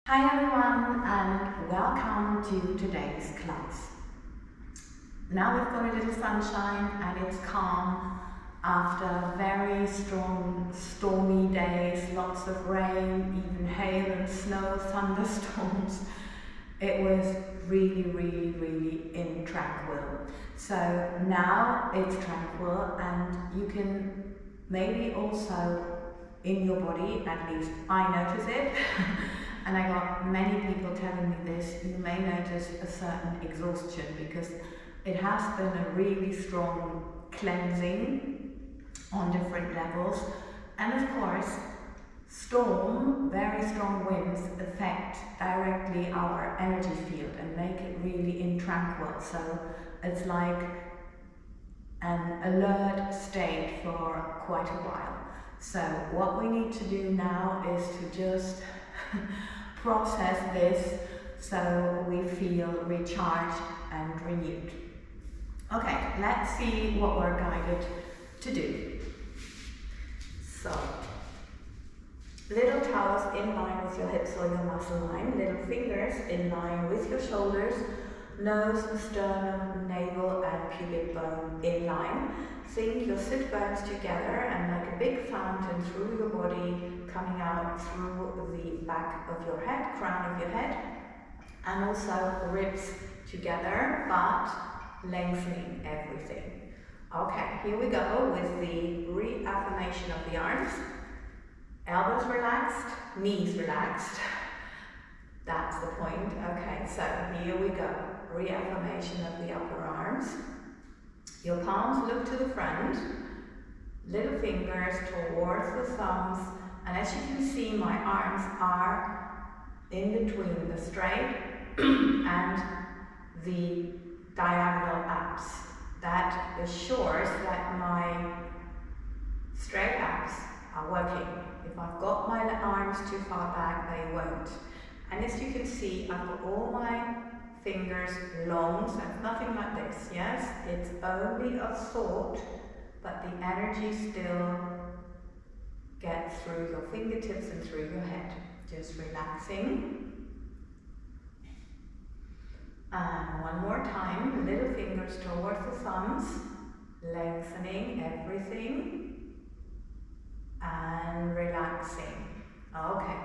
Hi everyone and welcome to today's class. Now we've got a little sunshine and it's calm after very strong stormy days, lots of rain, even hail and snow, thunderstorms. It was really intranquil. So now it's tranquil and you can maybe also in your body, at least I notice it, and I got many people telling me this, you may notice a certain exhaustion because it has been a really strong cleansing on different levels. And of course, very strong winds affect directly our energy field and make it really intranquil. So it's like an alert state for quite a while. So what we need to do now is to just process this so we feel recharged and renewed. Okay, let's see what we're guided to do. So, little toes in line with your hips or your muscle line, little fingers in line with your shoulders, nose, sternum, navel and pubic bone in line. Sink your sit bones together and like a big fountain through your body, coming out through the back of your head, crown of your head, and also ribs together, but lengthening everything. Okay, here we go with the reaffirmation of the arms. Elbows relaxed, knees relaxed. That's the point. Okay, so here we go. Reaffirmation of the upper arms. Your palms look to the front, little fingers towards the thumbs, and as you can see, my arms are in between the straight and the diagonal abs. That assures that my straight abs are working. If I've got my arms too far back, they won't. And as you can see, I've got all my fingers long, so it's nothing like this, yes? It's only a thought, but the energy still gets through your fingertips and through your head. Just relaxing. And one more time, little fingers towards the thumbs, lengthening everything and relaxing. Okay,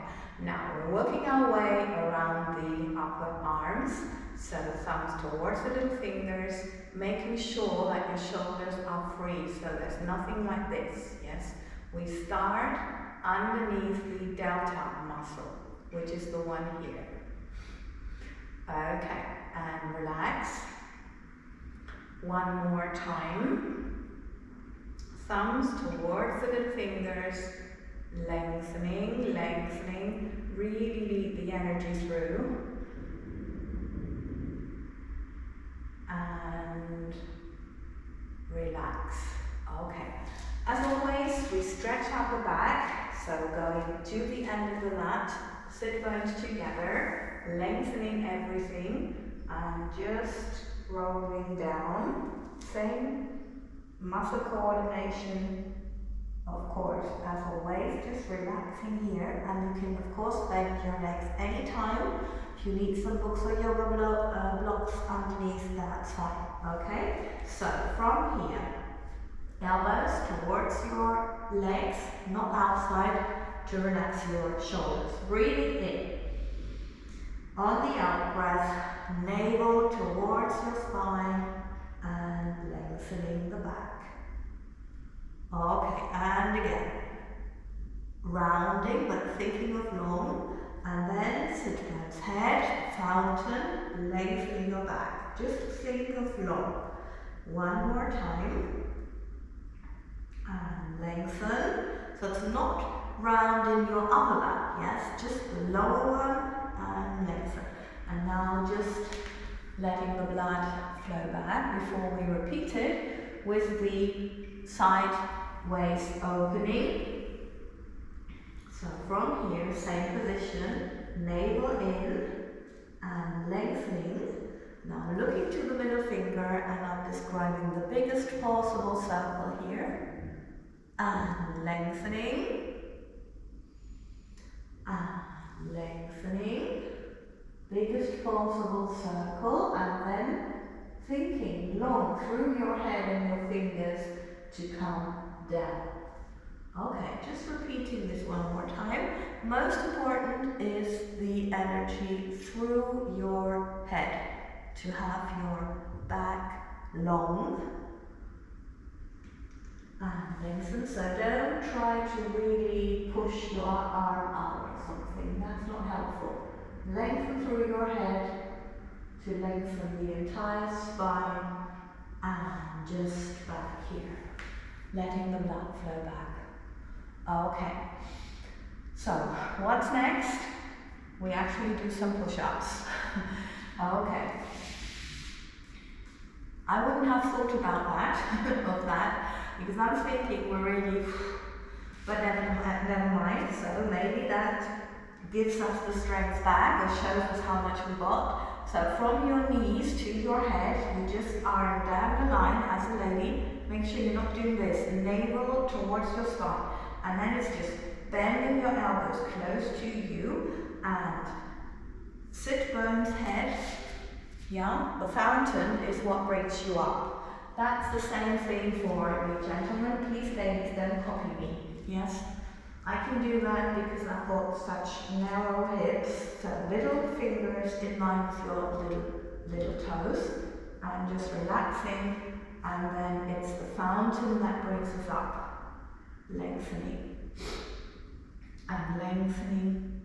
now we're working our way around the upper arms. So thumbs towards the little fingers, making sure that your shoulders are free, so there's nothing like this, yes? We start underneath the delta muscle, which is the one here. Okay, and relax. One more time. Thumbs towards the little fingers, lengthening, really lead the energy through. And relax. Okay. As always, we stretch out the back, so going to the end of the mat, sit bones together, lengthening everything, and just rolling down. Same muscle coordination, of course, as always, just relaxing here, and you can of course bend your legs anytime. If you need some books or yoga blocks underneath, that's fine, okay? So from here, elbows towards your legs, not outside, to relax your shoulders. Breathing in. On the out breath, navel towards your spine and lengthening the back. Okay, and again. Rounding but thinking of long, and then sit bones, head, fountain, lengthening your back. Just think of long. One more time. And lengthen. So it's not round in your upper back, yes? Just the lower one and lengthen. And now just letting the blood flow back before we repeat it with the sideways opening. So from here, same position, navel in and lengthening. Now looking to the middle finger, and I'm describing the biggest possible circle here. And lengthening. And lengthening, biggest possible circle, and then thinking long through your head and your fingers to come down. Okay, just repeating this one more time. Most important is the energy through your head, to have your back long and lengthen. So don't try to really push your arm out or something, that's not helpful. Lengthen through your head to lengthen the entire spine and just back here, letting the blood flow back. Okay, so what's next? We actually do some push-ups. Okay, I wouldn't have thought about that, because I was thinking we're really, but never mind. So maybe that gives us the strength back, or shows us how much we got. So from your knees to your head, you just are in diagonal line as a lady. Make sure you're not doing this. Navel towards your spine. And then it's just bending your elbows close to you and sit bones head. Yeah, the fountain is what breaks you up. That's the same thing for me, gentlemen. Please, ladies, don't copy me. Yes? I can do that because I've got such narrow hips, so little fingers in line with your little toes, and just relaxing, and then it's the fountain that brings us up, lengthening, and lengthening,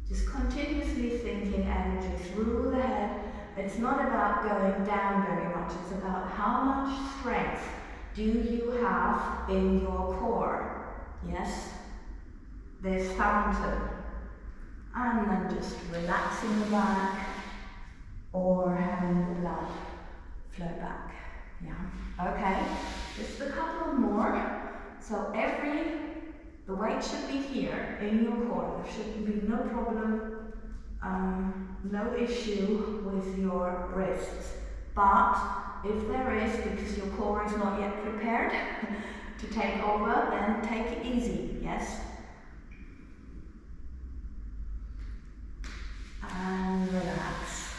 just continuously thinking energy through the head. It's not about going down very much, it's about how much strength do you have in your core. Yes, this fountain, and then just relaxing the back or having the blood flow back. Yeah, okay, just a couple more. So the weight should be here in your core. There should be no problem, no issue with your wrists. But if there is, because your core is not yet prepared to take over, then take it easy, yes? And relax.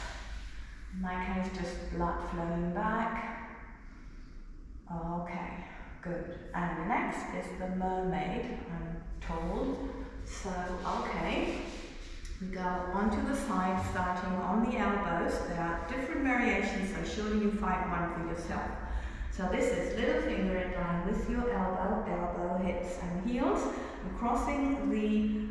In my case, just blood flowing back. Okay, good. And next is the mermaid, I'm told. So, okay, we go onto the side, starting on the elbows. There are different variations, so surely you find one for yourself. So this is little finger in line with your elbow, hips and heels, and crossing the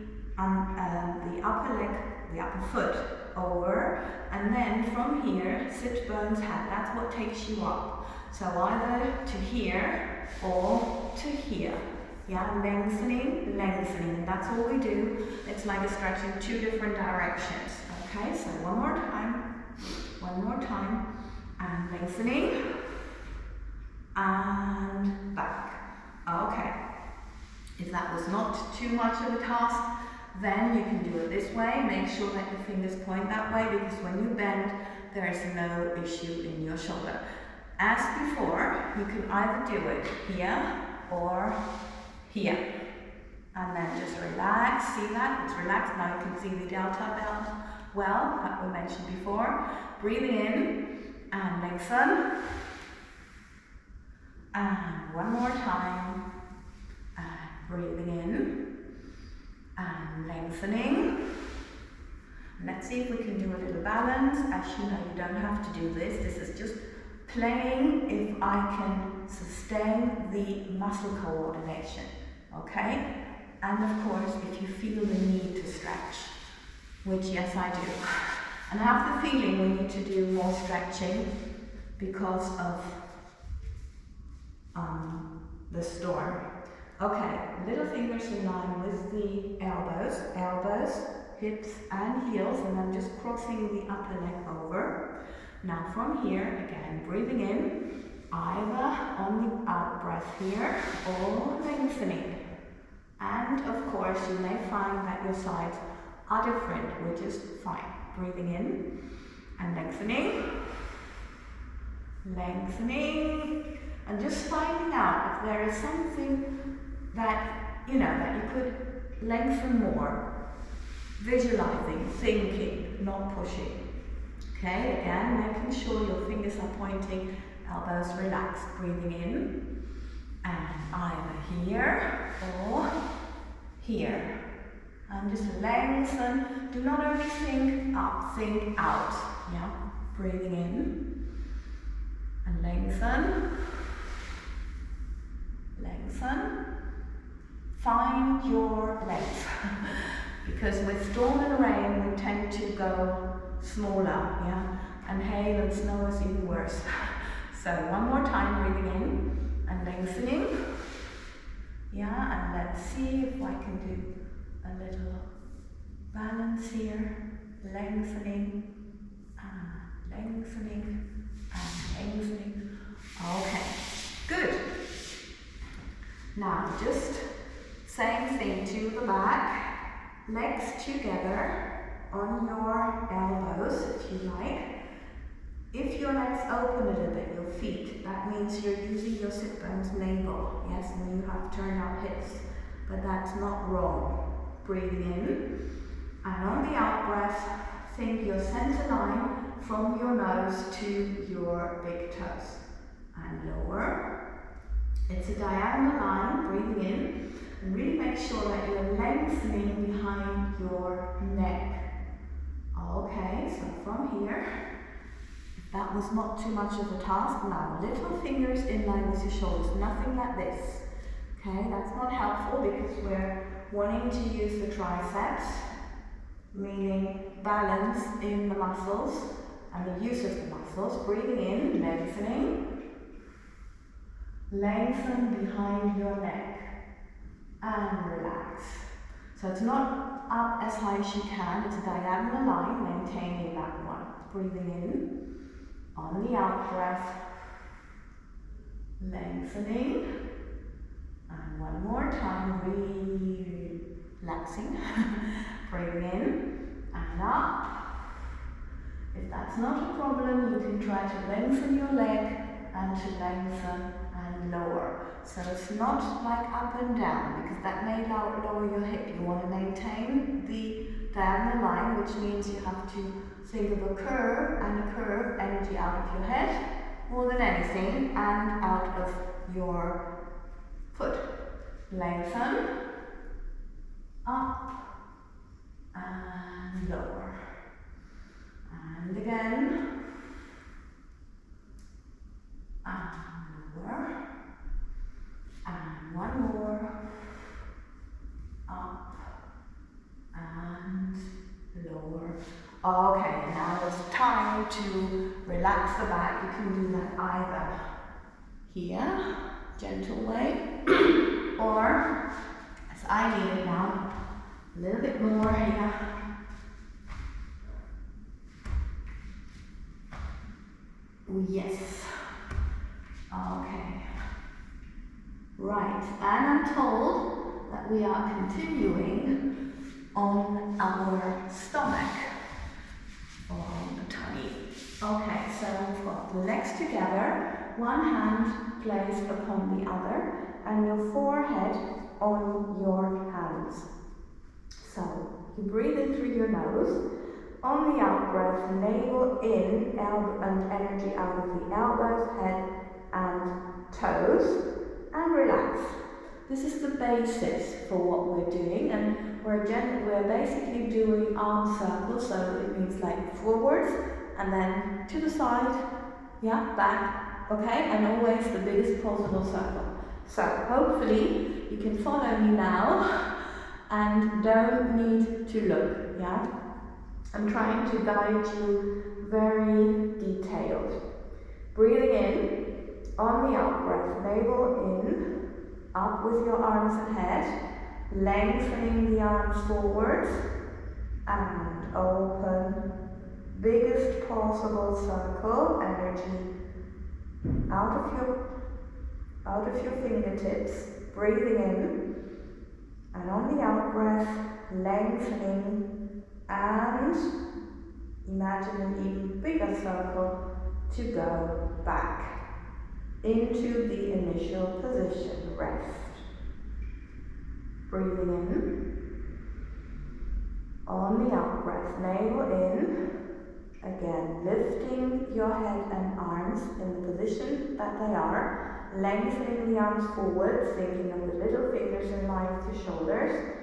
upper leg, the upper foot over, and then from here, sit bones head. That's what takes you up. So either to here or to here. Yeah, lengthening, and that's all we do. It's like a stretch in two different directions. Okay, so one more time, and lengthening. And back. Okay. If that was not too much of a task, then you can do it this way. Make sure that your fingers point that way, because when you bend, there is no issue in your shoulder. As before, you can either do it here or here. And then just relax. See that? It's relaxed. Now you can see the delta belt well, that we mentioned before. Breathing in and lengthen. And one more time, and breathing in, and lengthening. Let's see if we can do a little balance. As you know, you don't have to do this. This is just playing if I can sustain the muscle coordination, okay? And of course, if you feel the need to stretch, which yes, I do. And I have the feeling we need to do more stretching because of the storm. Okay, little fingers in line with the elbows, hips and heels, and then just crossing the upper leg over. Now from here, again, breathing in, either on the out breath here or lengthening. And of course, you may find that your sides are different, which is fine. Breathing in and lengthening, and just finding out if there is something that, you know, that you could lengthen more. Visualizing, thinking, not pushing. Okay, again, making sure your fingers are pointing, elbows relaxed, breathing in, and either here or here. And just lengthen, do not only think up, think out. Yeah, breathing in, and lengthen, lengthen. Find your length, because with storm and rain we tend to go smaller, yeah, and hail and snow is even worse. So one more time, breathing in and lengthening, yeah, and let's see if I can do a little balance here, lengthening, and lengthening, and lengthening. Okay, good. Now just same thing to the back, legs together on your elbows if you like. If your legs open a little bit, your feet, that means you're using your sit bones navel, yes, and you have turned out hips, but that's not wrong. Breathing in, and on the out breath, think your center line from your nose to your big toes, and lower. It's a diagonal line, breathing in, and really make sure that you're lengthening behind your neck. Okay, so from here, if that was not too much of a task, now little fingers in line with your shoulders, nothing like this. Okay, that's not helpful because we're wanting to use the triceps, meaning balance in the muscles and the use of the muscles. Breathing in, lengthening, lengthen behind your neck, and relax. So it's not up as high as you can, it's a diagonal line, maintaining that one. Breathing in, on the out breath, lengthening, and one more time, relaxing. Breathing in, and up. If that's not a problem, you can try to lengthen your leg, and to lengthen and lower. So it's not like up and down, because that may lower your hip. You want to maintain the diagonal line, which means you have to think of a curve, and a curve, energy out of your head more than anything, and out of your foot. Lengthen, up, and lower. And again, and lower. And one more, up, and lower. Okay, now it's time to relax the back. You can do that either here, gentle way, or, as I need it now, a little bit more here. Yes. Okay. Right, and I'm told that we are continuing on our stomach, or on the tummy. Okay, so we've got the legs together, one hand placed upon the other, and your forehead on your hands. So, you breathe in through your nose. On the out breath, navel in, and energy out of the elbows, head, and toes. And relax. This is the basis for what we're doing, and we're basically doing arm circles, so it means like forwards and then to the side, yeah, back, okay, and always the biggest possible circle. So hopefully you can follow me now and don't need to look, yeah. I'm trying to guide you very detailed. Breathing in. On the out breath, navel in, up with your arms and head, lengthening the arms forwards, and open, biggest possible circle, energy out of your fingertips, breathing in, and on the out breath, lengthening, and imagine an even bigger circle to go back into the initial position, rest. Breathing in, On the out breath, navel in. Again, lifting your head and arms in the position that they are. Lengthening the arms forward, thinking of the little fingers in line with your shoulders.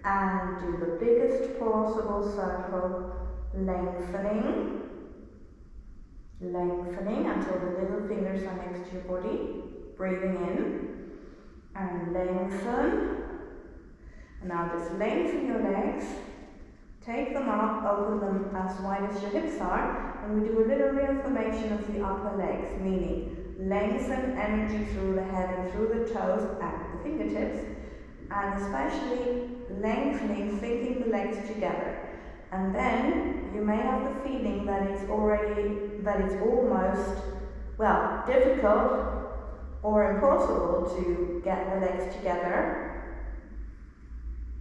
And do the biggest possible circle. Lengthening. Lengthening until the little fingers are next to your body. Breathing in. And lengthen. And now just lengthen your legs. Take them up, open them as wide as your hips are, and we do a little reaffirmation of the upper legs, meaning lengthen energy through the head and through the toes and the fingertips, and especially lengthening, thinking the legs together. And then you may have the feeling that it's almost, well, difficult or impossible to get the legs together,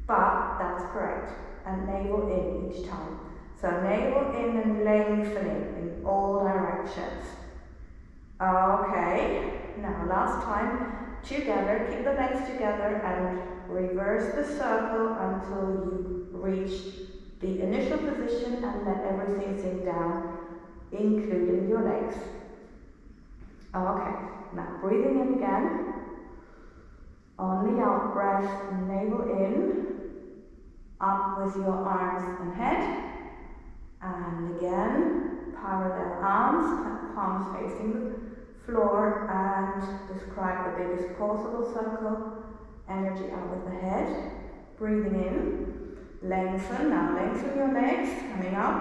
but that's correct. And navel in each time. So navel in and lengthening in all directions. Okay, now last time, together, keep the legs together and reverse the circle until you reach the initial position and let everything sink down, including your legs. Okay, now breathing in again. On the out breath, navel in. Up with your arms and head, and again, parallel arms, palms facing the floor, and describe the biggest possible circle, energy out with the head, breathing in, lengthen, now lengthen your legs, coming up,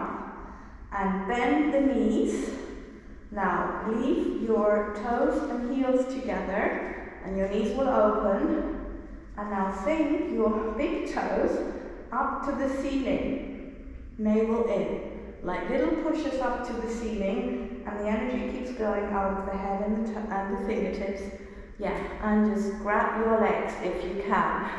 and bend the knees. Now leave your toes and heels together, and your knees will open, and now think your big toes up to the ceiling, navel in, like little pushes up to the ceiling, and the energy keeps going out of the head and the fingertips. Yeah, and just grab your legs if you can.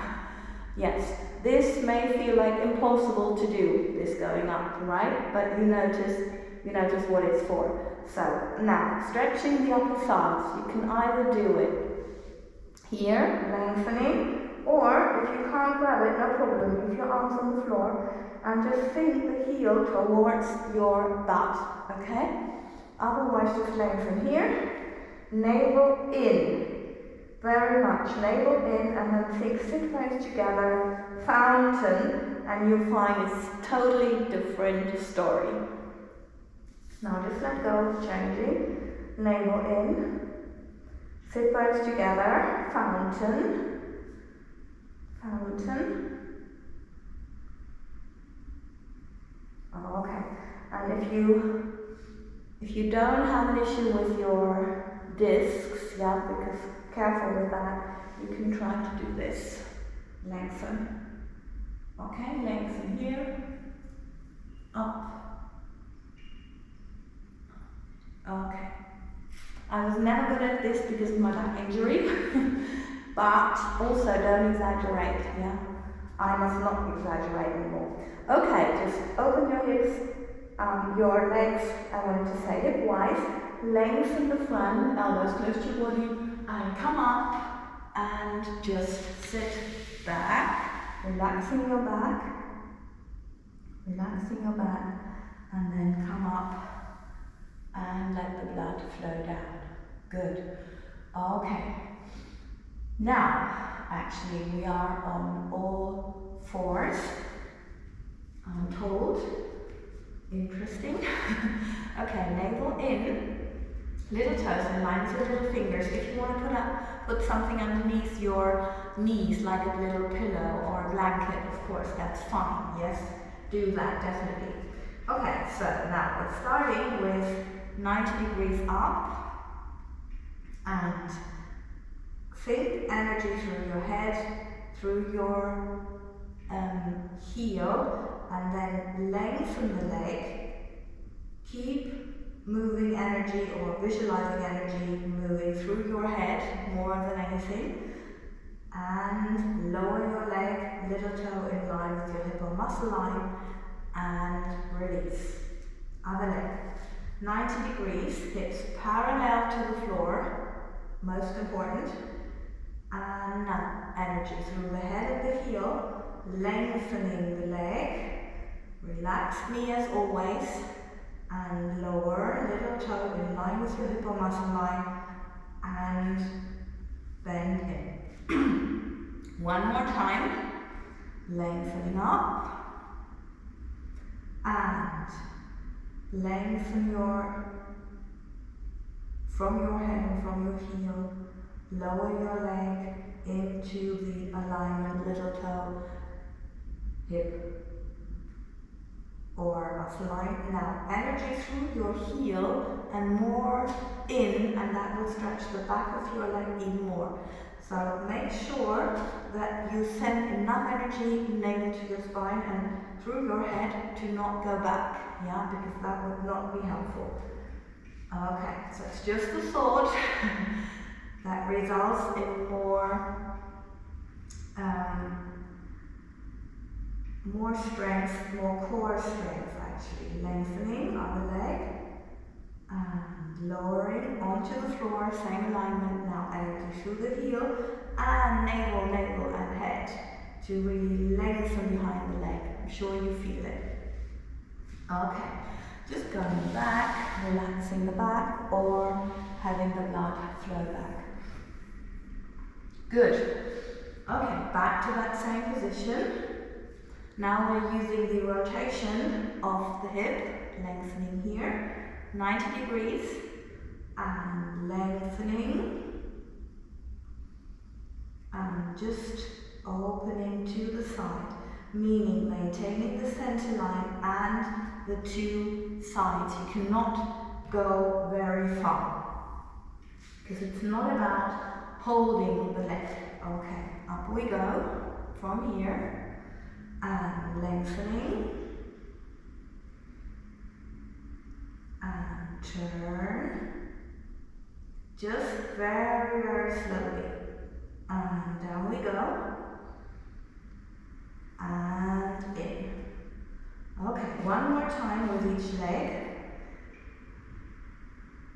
Yes, this may feel like impossible to do, this going up, right? But you notice what it's for. So now, stretching the upper thighs. You can either do it here, lengthening, or if you can't grab it, no problem, leave your arms on the floor and just sink the heel towards your butt, okay? Otherwise, just lengthen here, navel in, very much, navel in, and then think sit bones together, fountain, and you'll find it's a totally different story. Now just let go, changing, navel in, sit bones together, fountain, fountain. Okay, and if you don't have an issue with your discs, yeah, because careful with that, you can try to do this. Lengthen. Okay, lengthen here. Up. Okay. I was never good at this because of my back injury. But also don't exaggerate, yeah? I must not exaggerate anymore. Okay, just open your hips, your legs, I wanted to say hip-wise, lengthen the front, elbows close to your body, and come up, and just sit back, relaxing your back, and then come up, and let the blood flow down. Good. Okay. Now, actually, we are on all fours, I'm told. Interesting. Okay, navel in, little toes in line with your little fingers. If you want to put something underneath your knees, like a little pillow or a blanket, of course, that's fine. Yes, do that, definitely. Okay, so now we're starting with 90 degrees up, and think energy through your head, through your heel, and then lengthen the leg. Keep moving energy or visualizing energy moving through your head more than anything. And lower your leg, little toe in line with your hip or muscle line, and release. Other leg. 90 degrees, hips parallel to the floor, most important. And now, energy through the head of the heel, lengthening the leg, Relax knee as always, and lower little toe in line with your hip or muscle line, and bend in. One more time, lengthening up, and lengthen from your head and from your heel, lower your leg into the alignment, little toe, hip, or muscle line. Now, energy through your heel and more in, and that will stretch the back of your leg even more. So make sure that you send enough energy navel to your spine and through your head to not go back, yeah, because that would not be helpful. Okay, so it's just a thought that results in more strength, more core strength actually. Lengthening of the leg and lowering onto the floor, same alignment. Now energy through the heel and navel and head to really lengthen behind the leg. I'm sure you feel it. Okay, just going back, relaxing the back or having the blood flow back. Good. Okay, back to that same position. Now we're using the rotation of the hip, lengthening here, 90 degrees, and lengthening, and just opening to the side, meaning maintaining the center line and the two sides. You cannot go very far, because it's not about holding the leg. Okay, up we go from here. And lengthening, and turn, just very, very slowly, and down we go, and in. Okay, one more time with each leg,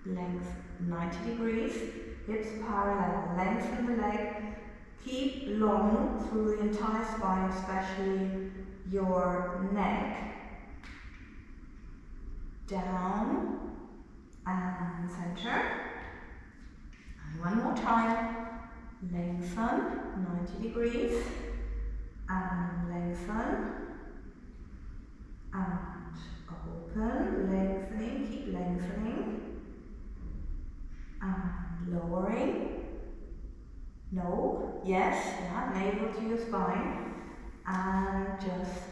length 90 degrees, hips parallel, lengthen the leg. Keep long through the entire spine, especially your neck. Down and center. And one more time. Lengthen, 90 degrees. And lengthen. And open, lengthening, keep lengthening. And lowering. No, yes, yeah, navel to your spine, and just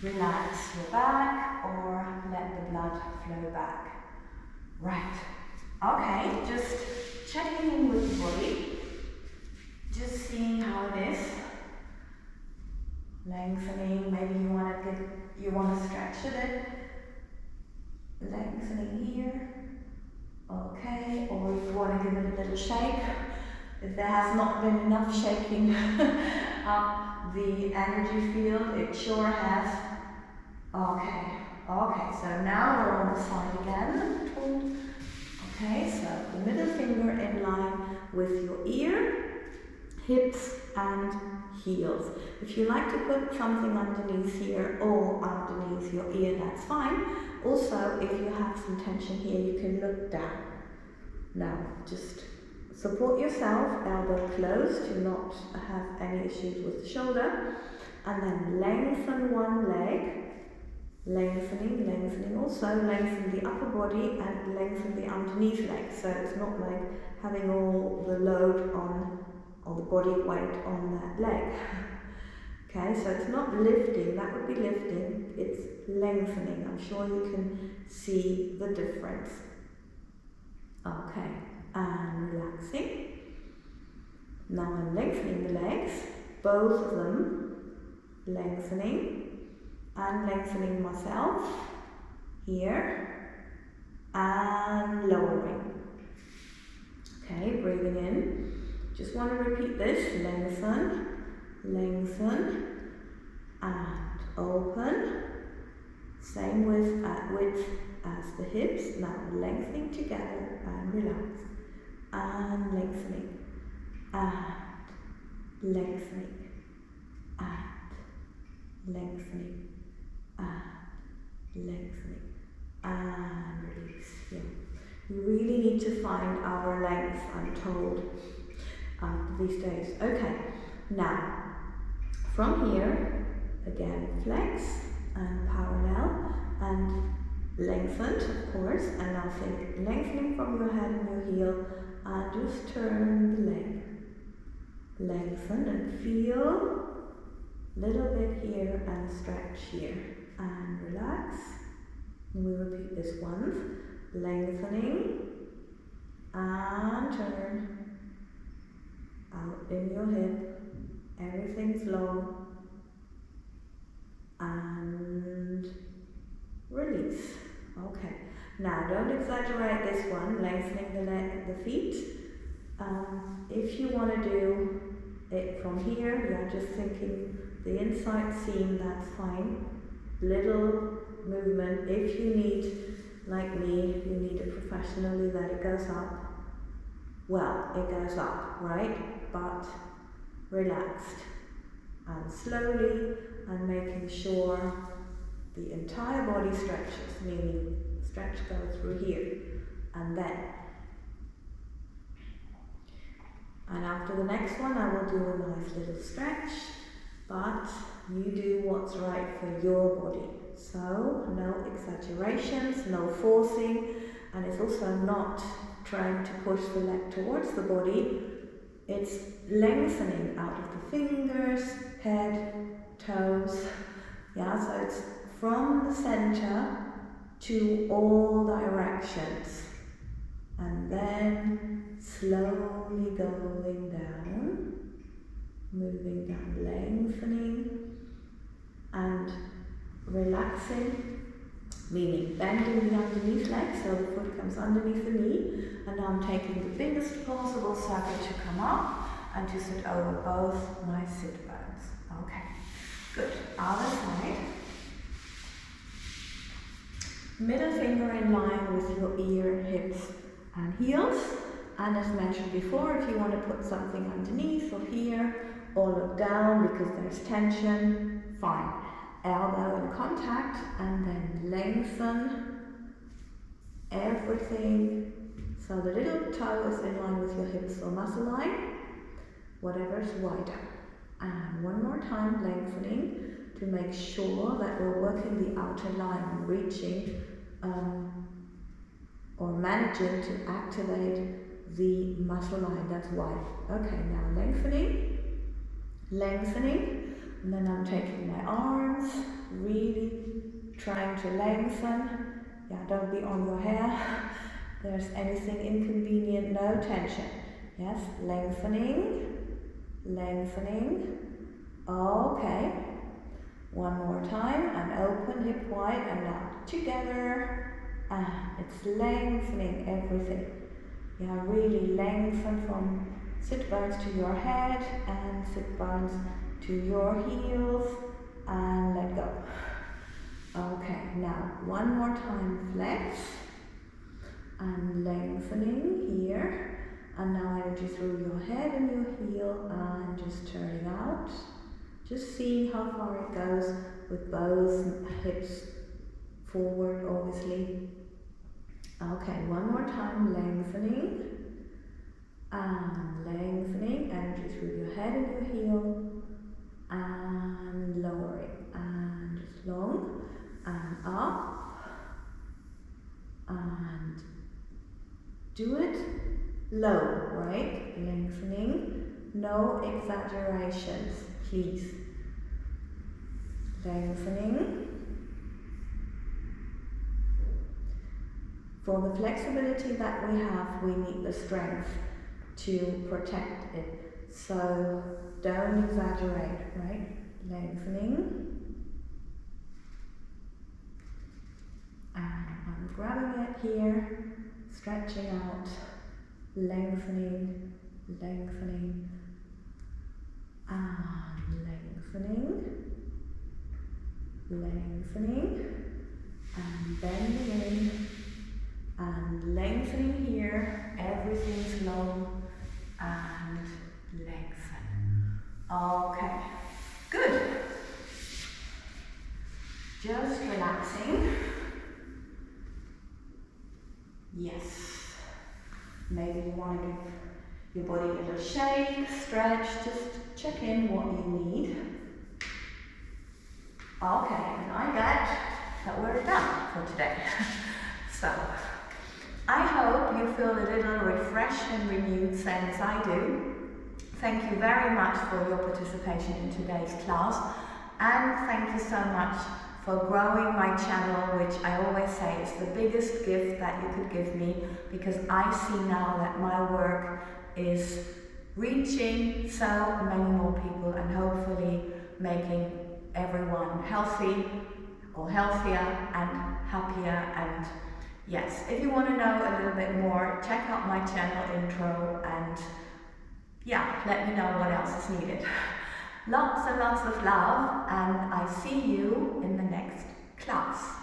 relax your back or let the blood flow back. Right, okay, just checking in with the body, just seeing how it is. Lengthening, maybe you want to stretch a bit. Lengthening here, okay, or you want to give it a little shake. If there has not been enough shaking up the energy field, it sure has. Okay, so now we're on the side again. Okay, so the middle finger in line with your ear, hips and heels. If you like to put something underneath here or underneath your ear, that's fine. Also, if you have some tension here, you can look down. Now, just support yourself, elbow closed, to not have any issues with the shoulder. And then lengthen one leg, lengthening also, lengthen the upper body and lengthen the underneath leg. So it's not like having all the load on, or the body weight on that leg. Okay, so it's not lifting, that would be lifting, it's lengthening. I'm sure you can see the difference. Okay. And relaxing. Now I'm lengthening the legs, both of them, lengthening, and lengthening myself here, and lowering. Okay, breathing in. Just want to repeat this, lengthen, and open. Same width as the hips. Now lengthening together and relax. And lengthening, and lengthening, and lengthening, and lengthening, and release. Yeah. We really need to find our length, I'm told, these days. Okay, now, from here, again, flex and parallel and lengthened, of course, and now think lengthening from your head and your heel, and just turn the leg. Lengthen and feel a little bit here and stretch here, and relax. And we repeat this once. Lengthening and turn out in your hip. Everything's long, and release. Okay. Now don't exaggerate this one, lengthening the feet. If you want to do it from here, you're just thinking the inside seam, that's fine. Little movement. If you need, like me, you need it professionally, that it goes up. Well, it goes up, right? But relaxed and slowly, and making sure the entire body stretches, meaning stretch goes through here, and then. And after the next one, I will do a nice little stretch, but you do what's right for your body. So, no exaggerations, no forcing, and it's also not trying to push the leg towards the body. It's lengthening out of the fingers, head, toes. Yeah, so it's from the center to all directions. And then slowly going down, moving down, lengthening and relaxing, meaning bending the underneath leg so the foot comes underneath the knee, and now I'm taking the biggest possible circle to come up and to sit over both my sit bones. Okay, good. Other side. Middle finger in line with your ear, hips and heels. And as mentioned before, if you want to put something underneath or here, or look down because there's tension, fine. Elbow in contact, and then lengthen everything. So the little toe is in line with your hips or muscle line, whatever's wider. And one more time, lengthening to make sure that we're working the outer line and reaching or managing to activate the muscle line that's wide. Okay, now lengthening, and then I'm taking my arms, really trying to lengthen. Yeah, don't be on your hair. There's anything inconvenient, no tension. Yes, lengthening. Okay. One more time, and open, hip wide, and now together. It's lengthening everything. Yeah, really lengthen from sit bones to your head and sit bones to your heels, and let go. Okay, now one more time, flex and lengthening here, and now energy through your head and your heel, and just turning out, just seeing how far it goes with both hips forward, obviously. Okay, one more time, lengthening and lengthening, energy through your head and your heel, and lowering, and just long, and up, and do it low, right? Lengthening, no exaggerations, please. Lengthening. For the flexibility that we have, we need the strength to protect it. So don't exaggerate, right? Lengthening. And I'm grabbing it here, stretching out, lengthening, and lengthening, and bending in, and lengthening here, everything's long, and lengthen. Okay, good. Just relaxing. Yes. Maybe you want to give your body a little shake, stretch, just check in what you need. Okay, and I get that we're done for today. So, I hope you feel a little refreshed and renewed, same as I do. Thank you very much for your participation in today's class, and thank you so much for growing my channel, which I always say is the biggest gift that you could give me, because I see now that my work is reaching so many more people and hopefully making everyone healthy or healthier and happier. And yes, if you want to know a little bit more, check out my channel intro, and yeah, let me know what else is needed. Lots and lots of love, and I see you in the next class.